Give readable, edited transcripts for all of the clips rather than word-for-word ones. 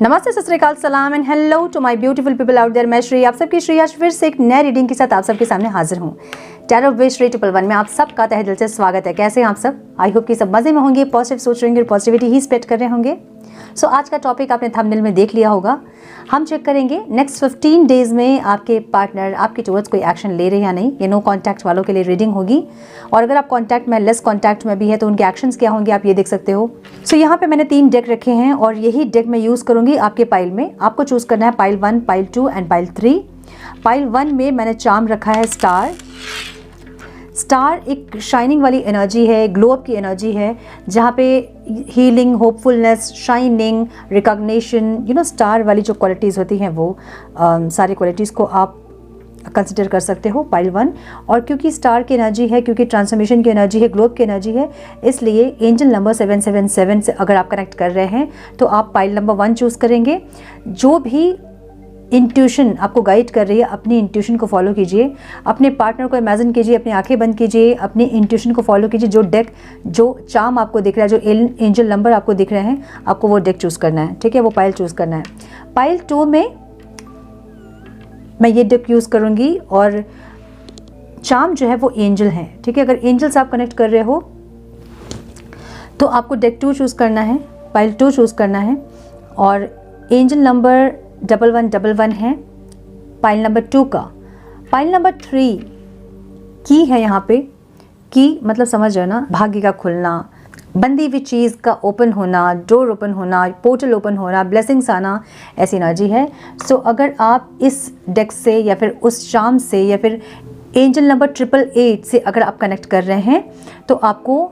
नमस्ते, सत श्री अकाल, सलाम and hello to my beautiful people out there. मैं श्री आप सबकी श्री आज फिर से एक नए रीडिंग के साथ आप सबके सामने हाजिर हूँ। टैरो विश 311 में आप सबका तहे दिल से स्वागत है। कैसे हैं आप सब? आई होप कि सब मजे में होंगे, पॉजिटिव सोच रहे होंगे और पॉजिटिविटी ही स्प्रेड कर रहे होंगे। सो आज का टॉपिक आपने थंबनेल में देख लिया होगा। हम चेक करेंगे नेक्स्ट 15 डेज में आपके पार्टनर आपके टुवर्ड्स कोई एक्शन ले रहे हैं या नहीं। ये नो कॉन्टैक्ट वालों के लिए रीडिंग होगी और अगर आप कॉन्टैक्ट में लेस कॉन्टैक्ट में भी है तो उनके एक्शंस क्या होंगे आप ये देख सकते हो। सो यहाँ पे मैंने 3 डेक रखे हैं और यही डेक मैं यूज़ करूँगी आपके पाइल में। आपको चूज़ करना है pile 1, pile 2 and pile 3। Pile 1 में मैंने चार्म रखा है स्टार। स्टार एक शाइनिंग वाली एनर्जी है, ग्लो अप की एनर्जी है, जहाँ पे healing, hopefulness, shining, recognition, star वाली जो क्वालिटीज़ होती हैं वो सारी क्वालिटीज़ को आप कंसिडर कर सकते हो पाइल 1। और क्योंकि स्टार की एनर्जी है, क्योंकि ट्रांसफॉर्मेशन की एनर्जी है, ग्लो अप की एनर्जी है, इसलिए एंजल नंबर 777 से अगर आप कनेक्ट कर रहे हैं तो आप पाइल नंबर 1 चूज़ करेंगे। जो भी इंट्यूशन आपको गाइड कर रही है, अपनी इंट्यूशन को फॉलो कीजिए। अपने पार्टनर को इमेजिन कीजिए, अपनी आंखें बंद कीजिए, अपनी इंट्यूशन को फॉलो कीजिए। जो डेक, जो चार्म आपको दिख रहा है, जो एंजल नंबर आपको दिख रहे हैं, आपको वो डेक चूज़ करना है, ठीक है, वो पाइल चूज़ करना है। पाइल 2 में मैं ये डेक यूज़ करूँगी और चार्म जो है वो एंजल है, ठीक है। अगर एंजल से आप कनेक्ट कर रहे हो तो आपको डेक 2 चूज़ करना है, पाइल 2 चूज़ करना है और एंजल नंबर 1111 है पाइल नंबर 2 का। पाइल नंबर 3 की है यहाँ पे। की मतलब समझ रहे हो ना, भाग्य का खुलना, बंदी हुई चीज़ का ओपन होना, डोर ओपन होना, पोर्टल ओपन होना, ब्लेसिंग्स आना, ऐसी एनर्जी है। सो अगर आप इस डेक से या फिर उस चार्म से या फिर एंजल नंबर 888 से अगर आप कनेक्ट कर रहे हैं तो आपको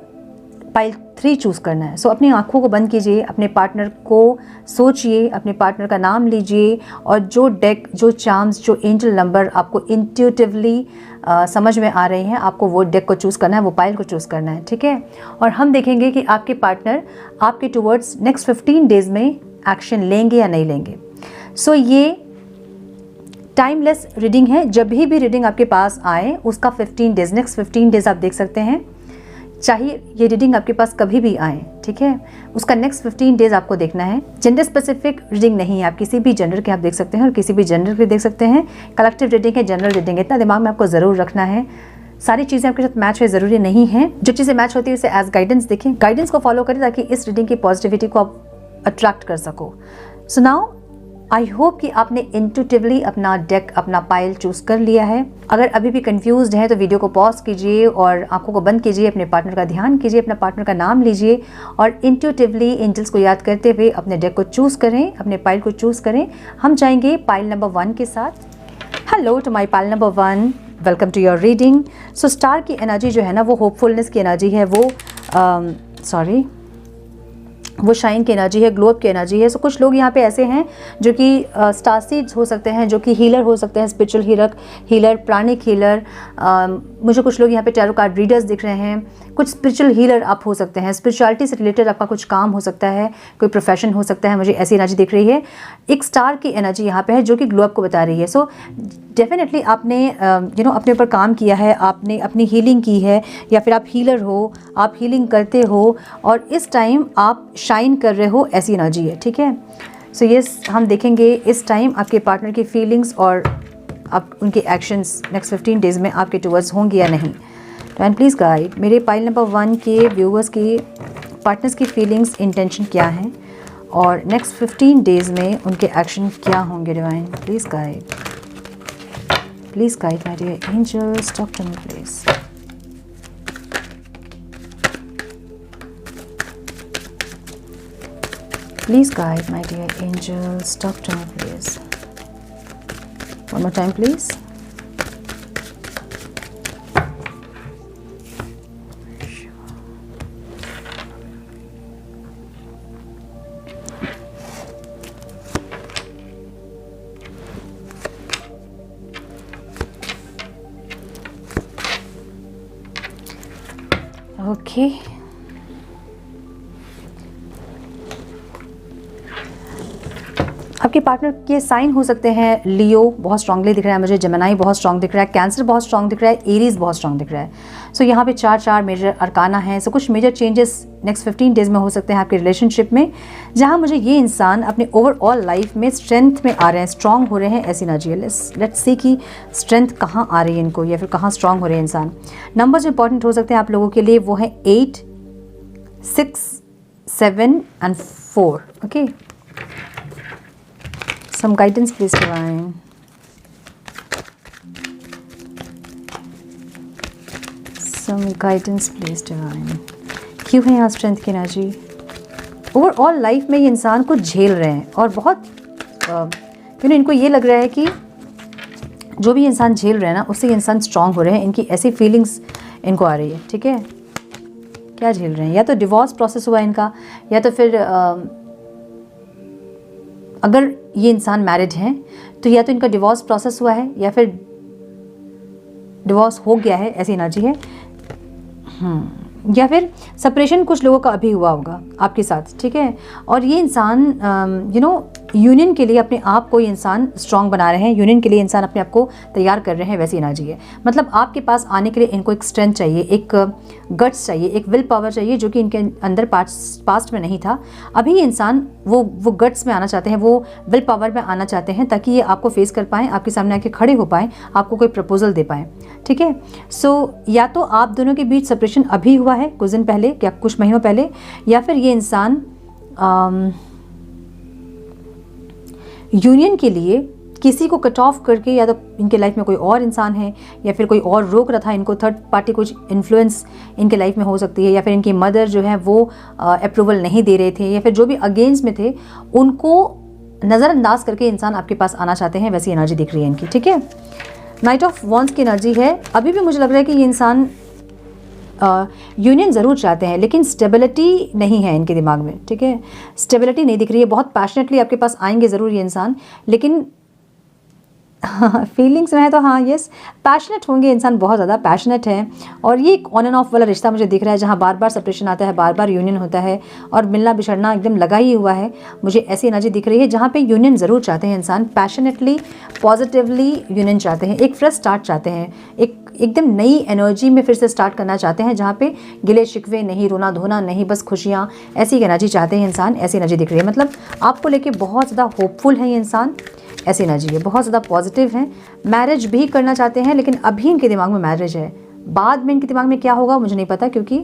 पाइल 3 चूज़ करना है। सो अपनी आँखों को बंद कीजिए, अपने पार्टनर को सोचिए, अपने पार्टनर का नाम लीजिए और जो डेक, जो चार्म्स, जो एंजल नंबर आपको इंट्यूटिवली समझ में आ रही हैं, आपको वो डेक को चूज़ करना है, वो पाइल को चूज़ करना है, ठीक है। और हम देखेंगे कि आपके पार्टनर आपके टुवर्ड्स नेक्स्ट 15 डेज़ में एक्शन लेंगे या नहीं लेंगे। सो ये टाइमलेस रीडिंग है। जब भी रीडिंग आपके पास आए उसका 15 डेज़, नेक्स्ट 15 डेज़ आप देख सकते हैं, चाहे ये रीडिंग आपके पास कभी भी आए, ठीक है, उसका नेक्स्ट 15 डेज़ आपको देखना है। जेंडर स्पेसिफिक रीडिंग नहीं है, आप किसी भी जेंडर के आप देख सकते हैं और किसी भी जेंडर के देख सकते हैं। कलेक्टिव रीडिंग है, जनरल रीडिंग है, इतना दिमाग में आपको ज़रूर रखना है। सारी चीज़ें आपके साथ मैच है ज़रूरी नहीं है। जो चीज़ें मैच होती है उसे एज गाइडेंस देखें, गाइडेंस को फॉलो करें ताकि इस रीडिंग की पॉजिटिविटी को आप अट्रैक्ट कर सको। सो नाउ आई होप कि आपने इंट्यूटिवली अपना डेक, अपना पाइल चूज़ कर लिया है। अगर अभी भी कंफ्यूज्ड है तो वीडियो को पॉज कीजिए और आंखों को बंद कीजिए, अपने पार्टनर का ध्यान कीजिए, अपना पार्टनर का नाम लीजिए और इंट्यूटिवली एंजल्स को याद करते हुए अपने डेक को चूज़ करें, अपने पाइल को चूज़ करें। हम जाएंगे पाइल नंबर 1 के साथ। Hello to my pile number 1, welcome to your reading. So star की एनर्जी जो है ना वो होपफुलनेस की एनर्जी है, वो शाइन की एनर्जी है, ग्लो अप की एनर्जी है। सो कुछ लोग यहाँ पे ऐसे हैं जो कि स्टार सीड्स हो सकते हैं, जो कि हीलर हो सकते हैं, स्पिरिचुअल हीलर, प्राणिक हीलर। मुझे कुछ लोग यहाँ पे टैरो कार्ड रीडर्स दिख रहे हैं। कुछ स्पिरिचुअल हीलर आप हो सकते हैं, स्पिरिचुअलिटी से रिलेटेड आपका कुछ काम हो सकता है, कोई प्रोफेशन हो सकता है, मुझे ऐसी एनर्जी दिख रही है। एक स्टार की एनर्जी यहाँ पे है जो कि ग्लो अप को बता रही है। सो डेफिनेटली आपने अपने ऊपर काम किया है, आपने अपनी हीलिंग की है या फिर आप हीलर हो, आप हीलिंग करते हो और इस टाइम आप शाइन कर रहे हो, ऐसी एनर्जी है, ठीक है। सो यस, हम देखेंगे इस टाइम आपके पार्टनर की फीलिंग्स और आप उनके एक्शंस नेक्स्ट 15 डेज़ में आपके टुवर्ड्स होंगे या नहीं। एंड प्लीज़ गाइड मेरे पाइल नंबर 1 के व्यूअर्स की, पार्टनर्स की फीलिंग्स, इंटेंशन क्या हैं और नेक्स्ट 15 डेज़ में उनके एक्शन क्या होंगे। Divine please guide, please guide my dear angels, talk to me please. Please guide my dear angels, talk to me please. One more time please. Okay. आपके partner के sign हो सकते हैं लियो बहुत स्ट्रांगली दिख रहा है मुझे, जेमिनी बहुत स्ट्रांग दिख रहा है, कैंसर बहुत स्ट्रांग दिख रहा है, एरीज बहुत स्ट्रांग दिख रहा है। सो यहाँ पे 4 मेजर अरकाना हैं। सो कुछ मेजर चेंजेस नेक्स्ट 15 डेज में हो सकते हैं आपके रिलेशनशिप में, जहाँ मुझे ये इंसान अपने ओवरऑल लाइफ में स्ट्रेंथ में आ रहे हैं, स्ट्रांग हो रहे हैं, ऐसी एनर्जी है। लेट्स सी कि स्ट्रेंथ कहाँ आ रही है इनको या फिर कहाँ स्ट्रांग हो रहे हैं इंसान। नंबर्स इंपॉर्टेंट हो सकते हैं आप लोगों के लिए, वो है 8, 6, 7 and 4. Okay. Some guidance please divine. Some guidance please divine. क्यों है यहाँ स्ट्रेंथ की एनर्जी? ओवरऑल लाइफ में ये इंसान को झेल रहे हैं और बहुत इनको ये लग रहा है कि जो भी इंसान झेल रहे हैं ना उससे ये इंसान स्ट्रांग हो रहे हैं, इनकी ऐसी फीलिंग्स इनको आ रही है। ठीक है, क्या झेल रहे हैं? या तो डिवोर्स प्रोसेस हुआ है इनका, या तो फिर अगर ये इंसान मैरिड हैं तो या तो इनका डिवोर्स प्रोसेस हुआ है या फिर डिवोर्स हो गया है, ऐसी एनर्जी है। या फिर सेपरेशन कुछ लोगों का अभी हुआ होगा आपके साथ। ठीक है, और ये इंसान यूनियन के लिए अपने आप को ये इंसान स्ट्रांग बना रहे हैं, यूनियन के लिए इंसान अपने आप को तैयार कर रहे हैं, वैसी एनर्जी है। मतलब आपके पास आने के लिए इनको एक स्ट्रेंथ चाहिए, एक गट्स चाहिए, एक विल पावर चाहिए, जो कि इनके अंदर पास्ट में नहीं था। अभी ये इंसान वो गट्स में आना चाहते हैं, वो विल पावर में आना चाहते हैं, ताकि ये आपको फेस कर पाएँ, आपके सामने आके खड़े हो पाएँ, आपको कोई प्रपोजल दे पाएँ। ठीक है, सो या तो आप दोनों के बीच सेपरेशन अभी हुआ है कुछ दिन पहले या कुछ महीनों पहले, या फिर ये इंसान यूनियन के लिए किसी को कट ऑफ करके, या तो इनके लाइफ में कोई और इंसान है या फिर कोई और रोक रहा था इनको, थर्ड पार्टी कुछ इन्फ्लुएंस इनके लाइफ में हो सकती है, या फिर इनकी मदर जो है वो अप्रूवल नहीं दे रहे थे, या फिर जो भी अगेंस्ट में थे उनको नज़रअंदाज करके इंसान आपके पास आना चाहते हैं, वैसी एनर्जी दिख रही है इनकी। ठीक है, नाइट ऑफ वॉन्ड्स की एनर्जी है। अभी भी मुझे लग रहा है कि ये इंसान यूनियन ज़रूर चाहते हैं, लेकिन स्टेबिलिटी नहीं है इनके दिमाग में। ठीक है, स्टेबिलिटी नहीं दिख रही है। बहुत पैशनेटली आपके पास आएंगे ज़रूर ये इंसान, लेकिन फीलिंग्स में है तो हाँ यस पैशनेट होंगे, इंसान बहुत ज़्यादा पैशनेट है। और ये एक ऑन एंड ऑफ वाला रिश्ता मुझे दिख रहा है, जहाँ बार बार सेपरेशन आता है, बार बार यूनियन होता है और मिलना बिछड़ना एकदम लगा ही हुआ है। मुझे ऐसी एनर्जी दिख रही है जहाँ पे यूनियन ज़रूर चाहते हैं इंसान, पैशनेटली पॉजिटिवली यूनियन चाहते हैं, एक फ्रेश स्टार्ट चाहते हैं, एकदम नई एनर्जी में फिर से स्टार्ट करना चाहते हैं, जहाँ पे गिले शिकवे नहीं, रोना धोना नहीं, बस खुशियाँ, ऐसी एनर्जी चाहते हैं इंसान। ऐसी एनर्जी दिख रही है, मतलब आपको लेके बहुत ज़्यादा होपफुल है ये इंसान, ऐसी एनर्जी है, बहुत ज़्यादा पॉजिटिव है। मैरिज भी करना चाहते हैं, लेकिन अभी इनके दिमाग में मैरिज है, बाद में इनके दिमाग में क्या होगा मुझे नहीं पता, क्योंकि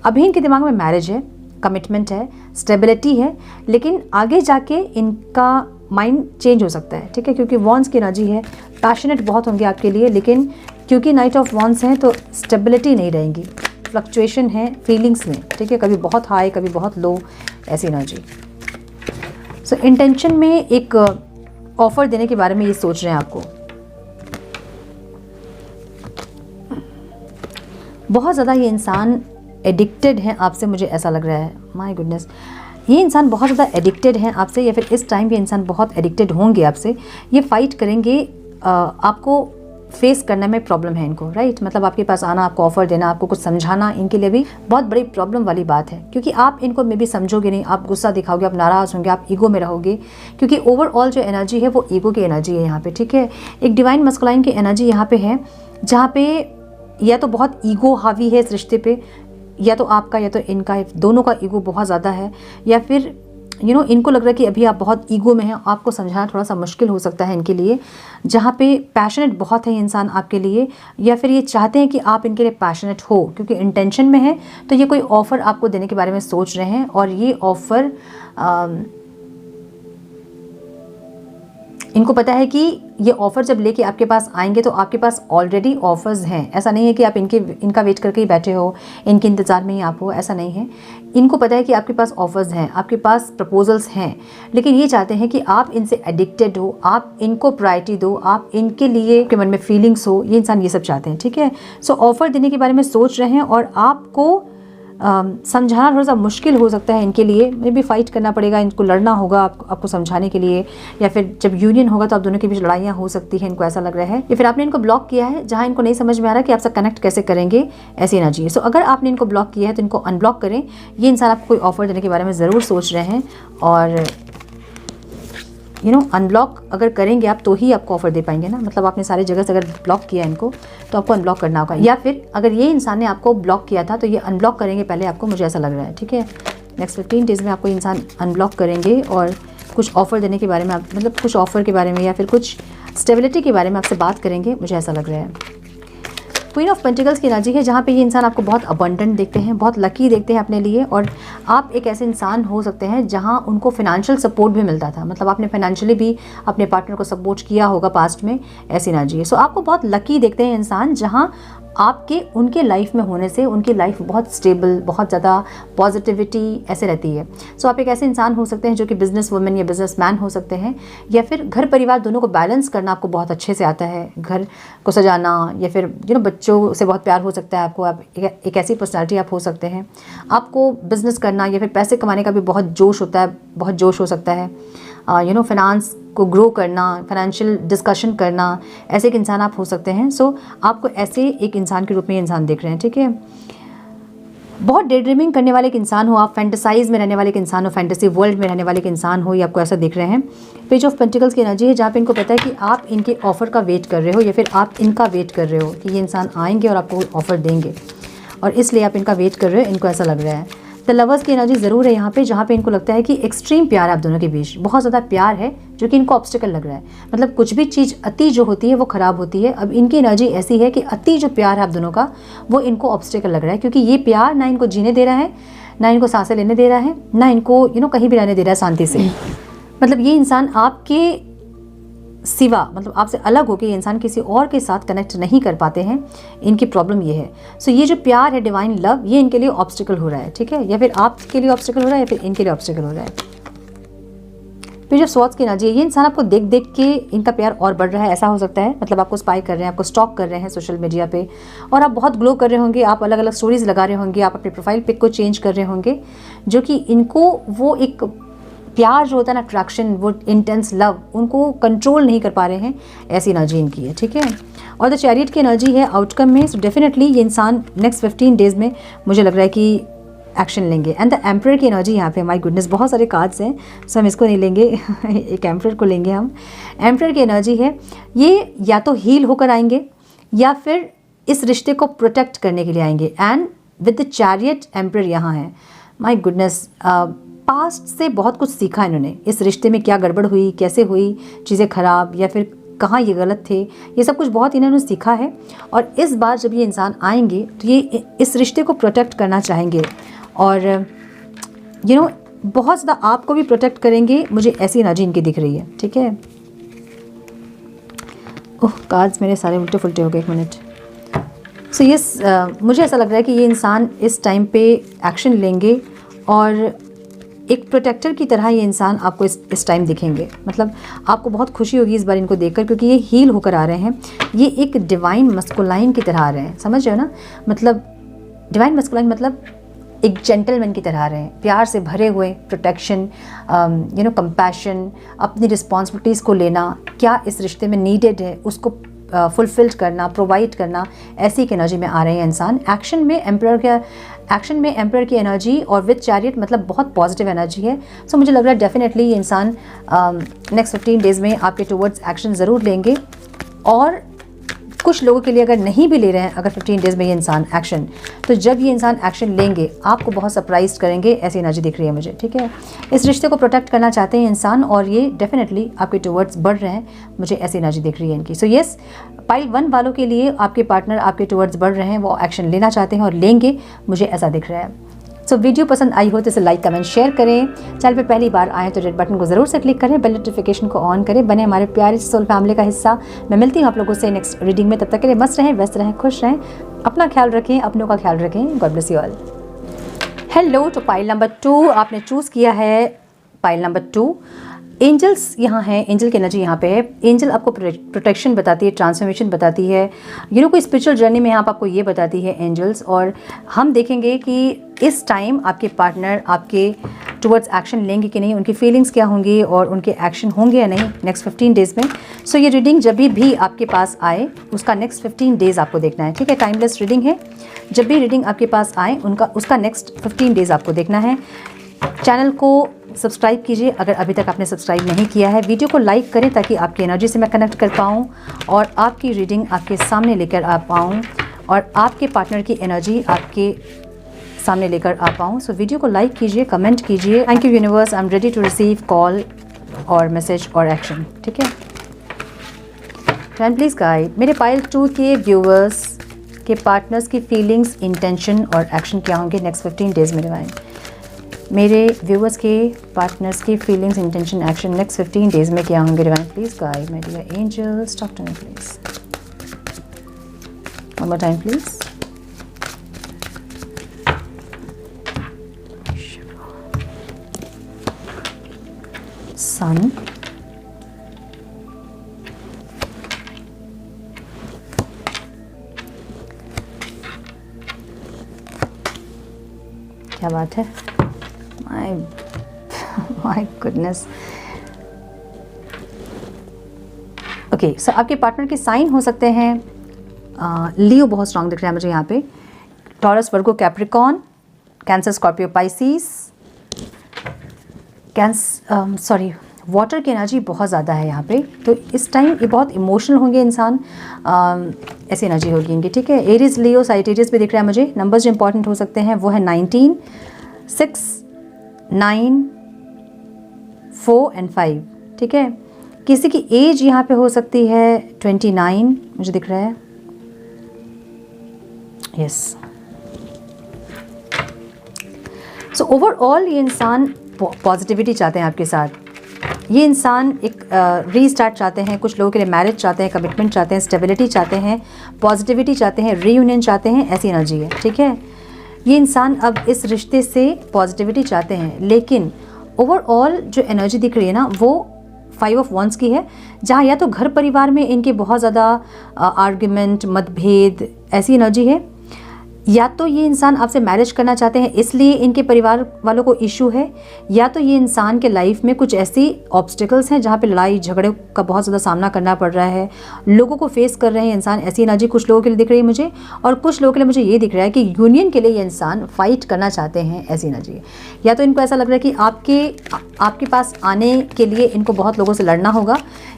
अभी इनके दिमाग में मैरिज है, कमिटमेंट है, स्टेबिलिटी है, लेकिन आगे जाके इनका माइंड चेंज हो सकता है। ठीक है, क्योंकि वॉन्ड्स की एनर्जी है, पैशनेट बहुत होंगे आपके लिए, लेकिन क्योंकि नाइट ऑफ वॉन्ड्स हैं तो स्टेबिलिटी नहीं रहेंगी, फ्लक्चुएशन है फीलिंग्स में। ठीक है, कभी बहुत हाई कभी बहुत लो, ऐसी एनर्जी। सो इंटेंशन में एक ऑफर देने के बारे में ये सोच रहे हैं आपको, बहुत ज़्यादा ये इंसान एडिक्टेड है आपसे, मुझे ऐसा लग रहा है। माय गुडनेस, ये इंसान बहुत ज़्यादा एडिक्टेड है आपसे, या फिर इस टाइम ये इंसान बहुत एडिक्टेड होंगे आपसे। ये फाइट करेंगे, आपको फेस करने में प्रॉब्लम है इनको, राइट। मतलब आपके पास आना, आपको ऑफर देना, आपको कुछ समझाना, इनके लिए भी बहुत बड़ी प्रॉब्लम वाली बात है, क्योंकि आप इनको मे भी समझोगे नहीं, आप गुस्सा दिखाओगे, आप नाराज़ होंगे, आप ईगो में रहोगे, क्योंकि ओवरऑल जो एनर्जी है वो ईगो की एनर्जी है यहाँ पे। ठीक है, एक डिवाइन मस्कुलाइन की एनर्जी यहाँ पे है, जहाँ पे या तो बहुत ईगो हावी है इस रिश्ते पे, या तो आपका या तो इनका, दोनों का ईगो बहुत ज़्यादा है, या फिर इनको लग रहा है कि अभी आप बहुत ईगो में हैं, आपको समझाना थोड़ा सा मुश्किल हो सकता है इनके लिए, जहाँ पे पैशनेट बहुत है इंसान आपके लिए, या फिर ये चाहते हैं कि आप इनके लिए पैशनेट हो, क्योंकि इंटेंशन में है तो ये कोई ऑफ़र आपको देने के बारे में सोच रहे हैं। और ये ऑफ़र इनको पता है कि ये ऑफ़र जब लेके आपके पास आएंगे तो आपके पास ऑलरेडी ऑफ़र्स हैं। ऐसा नहीं है कि आप इनका वेट करके ही बैठे हो, इनके इंतज़ार में ही आप हो, ऐसा नहीं है। इनको पता है कि आपके पास ऑफ़र्स हैं, आपके पास प्रपोजल्स हैं, लेकिन ये चाहते हैं कि आप इनसे एडिक्टेड हो, आप इनको प्रायोरिटी दो, आप इनके लिए के मन में फीलिंग्स हो, ये इंसान ये सब चाहते हैं। ठीक है, सो ऑफ़र देने के बारे में सोच रहे हैं, और आपको समझाना थोड़ा सा मुश्किल हो सकता है इनके लिए, मे भी फाइट करना पड़ेगा, इनको लड़ना होगा आपको समझाने के लिए, या फिर जब यूनियन होगा तो आप दोनों के बीच लड़ाइयाँ हो सकती हैं, इनको ऐसा लग रहा है। या फिर आपने इनको ब्लॉक किया है, जहाँ इनको नहीं समझ में आ रहा कि आपसे कनेक्ट कैसे करेंगे, ऐसी एनर्जी है। सो अगर आपने इनको ब्लॉक किया है तो इनको अनब्लॉक करें। ये इंसान आपको कोई ऑफर देने के बारे में ज़रूर सोच रहे हैं, और अनब्लॉक अगर करेंगे आप तो ही आपको ऑफर दे पाएंगे ना। मतलब आपने सारी जगह से अगर ब्लॉक किया इनको तो आपको अनब्लॉक करना होगा, या फिर अगर ये इंसान ने आपको ब्लॉक किया था तो ये अनब्लॉक करेंगे पहले आपको, मुझे ऐसा लग रहा है। ठीक है, नेक्स्ट 15 डेज़ में आपको इंसान अनब्लॉक करेंगे और कुछ ऑफ़र देने के बारे में मतलब कुछ ऑफ़र के बारे में या फिर कुछ स्टेबिलिटी के बारे में आपसे बात करेंगे, मुझे ऐसा लग रहा है। क्वीन ऑफ पेंटिकल्स की एनर्जी है जहाँ पे ये इंसान आपको बहुत अबंडेंट देखते हैं, बहुत लकी देखते हैं अपने लिए, और आप एक ऐसे इंसान हो सकते हैं जहाँ उनको फाइनेंशियल सपोर्ट भी मिलता था। मतलब आपने फाइनेंशियली भी अपने पार्टनर को सपोर्ट किया होगा पास्ट में, ऐसी एनर्जी है। सो आपको बहुत लकी देखते हैं इंसान जहाँ आपके उनके लाइफ में होने से उनकी लाइफ बहुत स्टेबल, बहुत ज़्यादा पॉजिटिविटी ऐसे रहती है। सो आप एक ऐसे इंसान हो सकते हैं जो कि बिजनेस वुमेन या बिजनेस मैन हो सकते हैं, या फिर घर परिवार दोनों को बैलेंस करना आपको बहुत अच्छे से आता है। घर को सजाना या फिर बच्चों से बहुत प्यार हो सकता है आपको, आप एक ऐसी पर्सनैलिटी आप हो सकते हैं। आपको बिजनेस करना या फिर पैसे कमाने का भी बहुत जोश होता है, बहुत जोश हो सकता है। फाइनेंस को ग्रो करना, फाइनेंशियल डिस्कशन करना, ऐसे एक इंसान आप हो सकते हैं। सो आपको ऐसे एक इंसान के रूप में ये इंसान देख रहे हैं। ठीक है, बहुत डे ड्रीमिंग करने वाले एक इंसान हो आप, फैंटेसाइज में रहने वाले एक इंसान हो, फैंटेसी वर्ल्ड में रहने वाले एक इंसान हो, ये आपको ऐसा दिख रहे हैं। पेज ऑफ पेंटिकल्स की एनर्जी है जहाँ पे इनको पता है कि आप इनके ऑफर का वेट कर रहे हो या फिर आप इनका वेट कर रहे हो कि ये इंसान आएंगे और आपको ऑफर देंगे, और इसलिए आप इनका वेट कर रहे हो, इनको ऐसा लग रहा है। द लवर्स की एनर्जी ज़रूर है यहाँ पे, जहाँ पे इनको लगता है कि एक्सट्रीम प्यार है आप दोनों के बीच, बहुत ज़्यादा प्यार है जो कि इनको ऑब्स्टिकल लग रहा है। मतलब कुछ भी चीज़ अति जो होती है वो ख़राब होती है। अब इनकी एनर्जी ऐसी है कि अति जो प्यार है आप दोनों का वो इनको ऑब्स्टिकल लग रहा है, क्योंकि ये प्यार ना इनको जीने दे रहा है, ना इनको सांसें लेने दे रहा है, ना इनको कहीं भी रहने दे रहा है शांति से। मतलब ये इंसान आपके सिवा, मतलब आपसे अलग होकर ये इंसान किसी और के साथ कनेक्ट नहीं कर पाते हैं, इनकी प्रॉब्लम ये है। सो ये जो प्यार है, डिवाइन लव, ये इनके लिए ऑब्स्टिकल हो रहा है। ठीक है, या फिर आपके लिए ऑब्स्टिकल हो रहा है या फिर इनके लिए ऑब्स्टिकल हो रहा है। फिर जो स्वॉर्ड्स की एनर्जी है, ये इंसान आपको देख देख के इनका प्यार और बढ़ रहा है, ऐसा हो सकता है। मतलब आपको स्पाई कर रहे हैं, आपको स्टॉक कर रहे हैं सोशल मीडिया पे, और आप बहुत ग्लो कर रहे होंगे, आप अलग अलग स्टोरीज लगा रहे होंगे, आप अपने प्रोफाइल पिक को चेंज कर रहे होंगे, जो कि इनको वो एक प्यार जो होता है ना, अट्रैक्शन, वो इंटेंस लव, उनको कंट्रोल नहीं कर पा रहे हैं, ऐसी एनर्जी इनकी है। ठीक है, और द चैरियट की एनर्जी है आउटकम में। सो डेफिनेटली ये इंसान नेक्स्ट 15 डेज़ में मुझे लग रहा है कि एक्शन लेंगे। एंड द एम्परर की एनर्जी यहाँ पे, माय गुडनेस, बहुत सारे कार्ड्स हैं, सो हम इसको नहीं लेंगे एक एम्परर को लेंगे हम। एम्परर की एनर्जी है, ये या तो हील होकर आएंगे या फिर इस रिश्ते को प्रोटेक्ट करने के लिए आएंगे। And with the chariot emperor यहाँ है, माय गुडनेस, पास्ट से बहुत कुछ सीखा इन्होंने, इस रिश्ते में क्या गड़बड़ हुई, कैसे हुई चीज़ें ख़राब, या फिर कहाँ ये गलत थे, ये सब कुछ बहुत इन्होंने सीखा है। और इस बार जब ये इंसान आएंगे तो ये इस रिश्ते को प्रोटेक्ट करना चाहेंगे, और बहुत ज़्यादा आपको भी प्रोटेक्ट करेंगे, मुझे ऐसी एनर्जी इनकी दिख रही है। ठीक है, ओह कार्ड्स मेरे सारे उल्टे फुलटे हो गए, एक मिनट। सो यस, मुझे ऐसा लग रहा है कि ये इंसान इस टाइम पे एक्शन लेंगे, और एक प्रोटेक्टर की तरह ये इंसान आपको इस टाइम दिखेंगे। मतलब आपको बहुत खुशी होगी इस बार इनको देखकर, क्योंकि ये हील होकर आ रहे हैं, ये एक डिवाइन मस्कुलाइन की तरह आ रहे हैं, समझ रहे हो ना। मतलब डिवाइन मस्कुलाइन मतलब एक जेंटलमैन की तरह आ रहे हैं, प्यार से भरे हुए, प्रोटेक्शन, कंपैशन, अपनी रिस्पॉन्सिबिलिटीज़ को लेना, क्या इस रिश्ते में नीडेड है उसको फुलफिल्ड करना, प्रोवाइड करना, ऐसी एक एनर्जी में आ रहे हैं इंसान। एक्शन में एम्परर की एनर्जी और विद चैरियट, मतलब बहुत पॉजिटिव एनर्जी है। सो मुझे लग रहा है डेफिनेटली ये इंसान नेक्स्ट 15 डेज़ में आपके टुवर्ड्स एक्शन ज़रूर लेंगे। और कुछ लोगों के लिए अगर नहीं भी ले रहे हैं अगर 15 डेज़ में ये इंसान एक्शन, तो जब ये इंसान एक्शन लेंगे आपको बहुत सरप्राइज करेंगे, ऐसी एनर्जी दिख रही है मुझे। ठीक है, इस रिश्ते को प्रोटेक्ट करना चाहते हैं इंसान, और ये डेफिनेटली आपके टुवर्ड्स बढ़ रहे हैं, मुझे ऐसी एनर्जी दिख रही है इनकी। सो येस, पाइल 1 वालों के लिए आपके पार्टनर आपके टुवर्ड्स बढ़ रहे हैं, वो एक्शन लेना चाहते हैं और लेंगे, मुझे ऐसा दिख रहा है। सो वीडियो पसंद आई हो तो इसे लाइक, कमेंट, शेयर करें। चैनल पे पहली बार आए तो रेड बटन को ज़रूर से क्लिक करें, बेल नोटिफिकेशन को ऑन करें, बने हमारे प्यारे सोल फैमिली का हिस्सा। मैं मिलती हूँ आप लोगों से नेक्स्ट रीडिंग में, तब तक के लिए मस्त रहें, व्यस्त रहें, खुश रहें, अपना ख्याल रखें, अपनों का ख्याल रखें। God bless you all. Hello, तो पाइल नंबर 2 आपने चूज़ किया है, पाइल नंबर 2। एंजल्स यहाँ हैं, एंजल की एनर्जी यहाँ पे है। एंजल आपको प्रोटेक्शन बताती है, ट्रांसफॉर्मेशन बताती है, कोई स्पिरिचुअल जर्नी में यहाँ आपको ये बताती है एंजल्स। और हम देखेंगे कि इस टाइम आपके पार्टनर आपके टुवर्ड्स एक्शन लेंगे कि नहीं, उनकी फीलिंग्स क्या होंगी और उनके एक्शन होंगे या नहीं नेक्स्ट 15 डेज़ में। सो ये रीडिंग जब भी आपके पास आए उसका नेक्स्ट 15 डेज़ आपको देखना है। ठीक है, टाइमलेस रीडिंग है, जब भी रीडिंग आपके पास आए उसका नेक्स्ट 15 डेज़ आपको देखना है। चैनल को सब्सक्राइब कीजिए अगर अभी तक आपने सब्सक्राइब नहीं किया है। वीडियो को लाइक करें ताकि आपकी एनर्जी से मैं कनेक्ट कर पाऊँ और आपकी रीडिंग आपके सामने लेकर आ पाऊँ और आपके पार्टनर की एनर्जी आपके सामने लेकर आ पाऊँ। सो वीडियो को लाइक कीजिए, कमेंट कीजिए। Thank you universe, I am ready to receive call और मैसेज और एक्शन। ठीक है, एंड प्लीज़ गाइड मेरे पाइल 2 के व्यूवर्स के पार्टनर्स की फीलिंग्स, इंटेंशन और एक्शन क्या होंगे नेक्स्ट 15 डेज में डिवाइन। मेरे व्यूवर्स के पार्टनर्स की feelings, intention, action next 15 days में क्या होंगे divine. Please guide my dear angels, talk to me please. One more time please. Sun, क्या बात है, माय गुडनेस। ओके, सो आपके पार्टनर के साइन हो सकते हैं लियो, बहुत स्ट्रांग दिख रहा है मुझे यहाँ पे, Taurus, Virgo, Capricorn, Cancer, Scorpio, Pisces, sorry water की एनर्जी बहुत ज़्यादा है यहाँ पे। तो इस टाइम ये बहुत इमोशनल होंगे इंसान, ऐसी एनर्जी होगी इनकी। ठीक है, एरीज, लियो, साइटेरियस भी दिख रहा है मुझे। नंबर्स जो इंपॉर्टेंट हो सकते हैं वो है 19, 6, 9, 4 एंड 5। ठीक है, किसी की एज यहाँ पे हो सकती है 29 मुझे दिख रहा है। यस, सो ओवरऑल ये इंसान पॉजिटिविटी चाहते हैं आपके साथ। ये इंसान एक रीस्टार्ट चाहते हैं, कुछ लोगों के लिए मैरिज चाहते हैं, कमिटमेंट चाहते हैं, स्टेबिलिटी चाहते हैं, पॉजिटिविटी चाहते हैं, रीयूनियन चाहते हैं, ऐसी एनर्जी है। ठीक है, ये इंसान अब इस रिश्ते से पॉजिटिविटी चाहते हैं, लेकिन ओवरऑल जो एनर्जी दिख रही है ना वो 5 ऑफ वंस की है, जहाँ या तो घर परिवार में इनके बहुत ज़्यादा आर्ग्यूमेंट, मतभेद, ऐसी एनर्जी है, या तो ये इंसान आपसे मैरिज करना चाहते हैं इसलिए इनके परिवार वालों को इशू है, या तो ये इंसान के लाइफ में कुछ ऐसी ऑब्स्टिकल्स हैं जहाँ पे लड़ाई झगड़े का बहुत ज़्यादा सामना करना पड़ रहा है, लोगों को फेस कर रहे हैं इंसान, ऐसी एनर्जी कुछ लोगों के लिए दिख रही है मुझे। और कुछ लोगों के लिए मुझे ये दिख रहा है कि यूनियन के लिए ये इंसान फाइट करना चाहते हैं, ऐसी एनर्जी है। या तो इनको ऐसा लग रहा है कि आपके पास आने के लिए इनको बहुत लोगों से लड़ना होगा,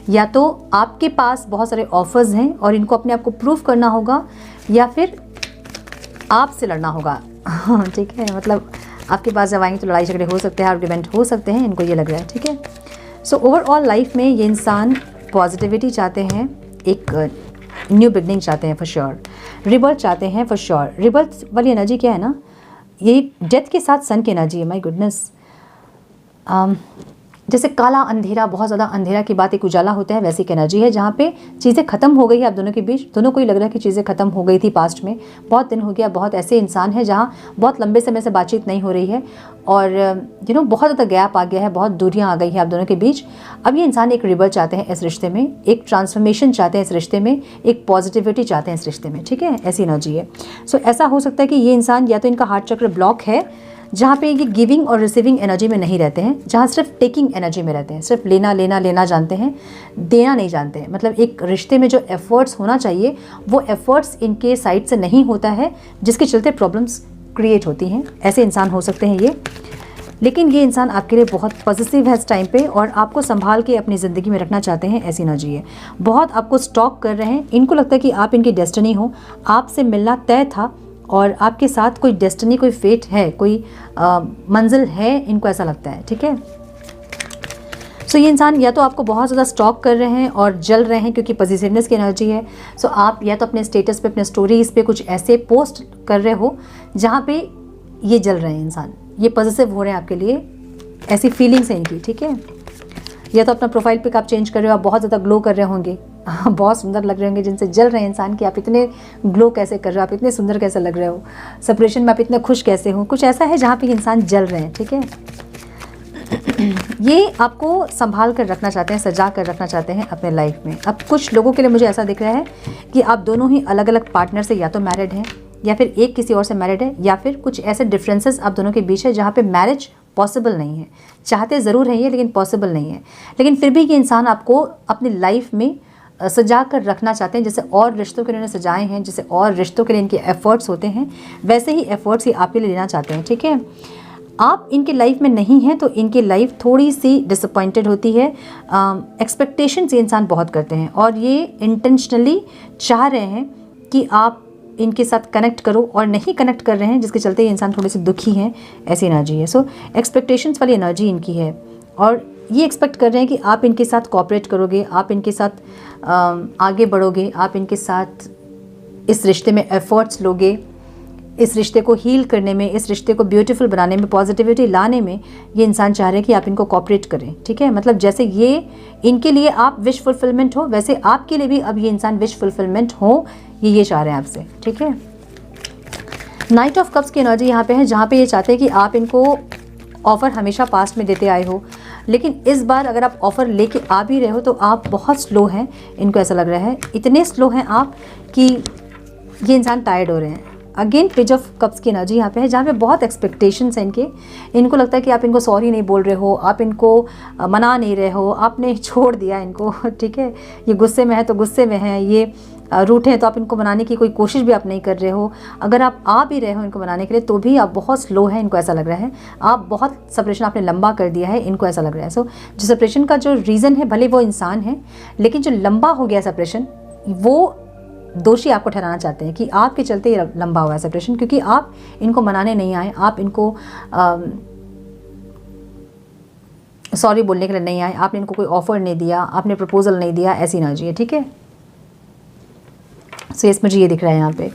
या तो आपके पास बहुत सारे ऑफर्स हैं और इनको अपने आप को प्रूव करना होगा, या फिर आपसे लड़ना होगा। ठीक है, मतलब आपके पास जब आएंगे तो लड़ाई झगड़े हो सकते हैं, आर्ग्यूमेंट हो सकते हैं, इनको ये लग रहा है। ठीक है, सो ओवरऑल लाइफ में ये इंसान पॉजिटिविटी चाहते हैं, एक न्यू बिगनिंग चाहते हैं फॉर श्योर, रिबर्थ चाहते हैं फॉर श्योर। रिबर्थ वाली एनर्जी क्या है ना, ये डेथ के साथ सन की एनर्जी है। माय गुडनेस, जैसे काला अंधेरा, बहुत ज़्यादा अंधेरा की बात एक उजाला होता है, वैसी एक एनर्जी है जहाँ पे चीज़ें ख़त्म हो गई है आप दोनों के बीच। दोनों को ही लग रहा है कि चीज़ें ख़त्म हो गई थी पास्ट में, बहुत दिन हो गया, बहुत ऐसे इंसान हैं जहाँ बहुत लंबे समय से बातचीत नहीं हो रही है और बहुत ज़्यादा गैप आ गया है, बहुत दूरियाँ आ गई हैं आप दोनों के बीच। अब ये इंसान एक रिबर्थ चाहते हैं इस रिश्ते में, एक ट्रांसफॉर्मेशन चाहते हैं इस रिश्ते में, एक पॉजिटिविटी चाहते हैं इस रिश्ते में। ठीक है, ऐसी एनर्जी है। सो ऐसा हो सकता है कि ये इंसान या तो इनका हार्ट चक्र ब्लॉक है, जहाँ पे ये गिविंग और रिसीविंग एनर्जी में नहीं रहते हैं, जहाँ सिर्फ टेकिंग एनर्जी में रहते हैं, सिर्फ लेना लेना लेना जानते हैं, देना नहीं जानते हैं। मतलब एक रिश्ते में जो एफर्ट्स होना चाहिए वो एफर्ट्स इनके साइड से नहीं होता है, जिसके चलते प्रॉब्लम्स क्रिएट होती हैं। ऐसे इंसान हो सकते हैं ये, लेकिन ये इंसान आपके लिए बहुत पॉजिटिव है इस टाइम पे और आपको संभाल के अपनी ज़िंदगी में रखना चाहते हैं, ऐसी एनर्जी है। बहुत आपको स्टॉक कर रहे हैं, इनको लगता है कि आप इनकी डेस्टिनी हो, आपसे मिलना तय था और आपके साथ कोई डेस्टिनी, कोई फेट है, कोई मंजिल है, इनको ऐसा लगता है। ठीक है, सो ये इंसान या तो आपको बहुत ज़्यादा स्टॉक कर रहे हैं और जल रहे हैं क्योंकि पॉजिटिवनेस की एनर्जी है। सो आप या तो अपने स्टेटस पे, अपने स्टोरीज़ पे कुछ ऐसे पोस्ट कर रहे हो जहाँ पे ये जल रहे हैं इंसान, ये पॉजिटिव हो रहे हैं आपके लिए, ऐसी फीलिंग्स हैं इनकी। ठीक है, या तो अपना प्रोफाइल पिक आप चेंज कर रहे हो, आप बहुत ज़्यादा ग्लो कर रहे होंगे, बहुत सुंदर लग रहे होंगे, जिनसे जल रहे हैं इंसान कि आप इतने ग्लो कैसे कर रहे हो, आप इतने सुंदर कैसे लग रहे हो, सेपरेशन में आप इतने खुश कैसे हो, कुछ ऐसा है जहाँ पे इंसान जल रहे हैं। ठीक है, ये आपको संभाल कर रखना चाहते हैं, सजा कर रखना चाहते हैं अपने लाइफ में। अब कुछ लोगों के लिए मुझे ऐसा दिख रहा है कि आप दोनों ही अलग अलग पार्टनर से या तो मैरिड हैं, या फिर एक किसी और से मैरिड है, या फिर कुछ ऐसे डिफरेंसेस आप दोनों के बीच है जहाँ पे मैरिज पॉसिबल नहीं है। चाहते ज़रूर हैं ये, लेकिन पॉसिबल नहीं है। लेकिन फिर भी ये इंसान आपको अपनी लाइफ में सजा कर रखना चाहते हैं, जैसे और रिश्तों के लिए उन्होंने सजाए हैं, जैसे और रिश्तों के लिए इनके एफर्ट्स होते हैं, वैसे ही एफर्ट्स ही आपके लिए लेना चाहते हैं। ठीक है, आप इनके लाइफ में नहीं हैं तो इनकी लाइफ थोड़ी सी डिसअपॉइंटेड होती है। एक्सपेक्टेशंस ये इंसान बहुत करते हैं और ये इंटेंशनली चाह रहे हैं कि आप इनके साथ कनेक्ट करो और नहीं कनेक्ट कर रहे हैं, जिसके चलते ये इंसान थोड़े से दुखी हैं, ऐसी एनर्जी है। सो एक्सपेक्टेशंस वाली एनर्जी इनकी है और ये एक्सपेक्ट कर रहे हैं कि आप इनके साथ कोऑपरेट करोगे, आप इनके साथ आगे बढ़ोगे, आप इनके साथ इस रिश्ते में एफर्ट्स लोगे, इस रिश्ते को हील करने में, इस रिश्ते को ब्यूटीफुल बनाने में, पॉजिटिविटी लाने में ये इंसान चाह रहे हैं कि आप इनको कोऑपरेट करें। ठीक है, मतलब जैसे ये इनके लिए आप विश फुलफिलमेंट हो, वैसे आपके लिए भी अब ये इंसान विश फुलफिलमेंट हो, ये चाह रहे हैं आपसे। ठीक है, नाइट ऑफ कप्स की एनर्जी यहाँ पे है, जहाँ पे ये चाहते हैं कि आप इनको ऑफ़र हमेशा पास्ट में देते आए हो, लेकिन इस बार अगर आप ऑफ़र लेके आ भी रहे हो तो आप बहुत स्लो हैं। इनको ऐसा लग रहा है, इतने स्लो हैं आप कि ये इंसान टायर्ड हो रहे हैं। अगेन पेज ऑफ कप्स की एनर्जी यहाँ पे है, जहाँ पे बहुत एक्सपेक्टेशंस हैं इनके। इनको लगता है कि आप इनको सॉरी नहीं बोल रहे हो, आप इनको मना नहीं रहे हो, आपने छोड़ दिया इनको। ठीक है, ये गुस्से में है तो गुस्से में है, ये रूठे हैं तो आप इनको मनाने की कोई कोशिश भी आप नहीं कर रहे हो। अगर आप आ भी रहे हो इनको मनाने के लिए तो भी आप बहुत स्लो हैं, इनको ऐसा लग रहा है। आप बहुत सेपरेशन आपने लंबा कर दिया है, इनको ऐसा लग रहा है। सो जो सेपरेशन का जो रीज़न है, भले वो इंसान है, लेकिन जो लंबा हो गया सेपरेशन, वो दोषी आपको ठहराना चाहते हैं कि आपके चलते ये लंबा हुआ है सेपरेशन, क्योंकि आप इनको मनाने नहीं आए, आप इनको सॉरी बोलने के लिए नहीं आए, आपने इनको कोई ऑफ़र नहीं दिया, आपने प्रपोजल नहीं दिया, ऐसी एनर्जी है। ठीक है, सो यस, मुझे ये दिख रहा है यहाँ पे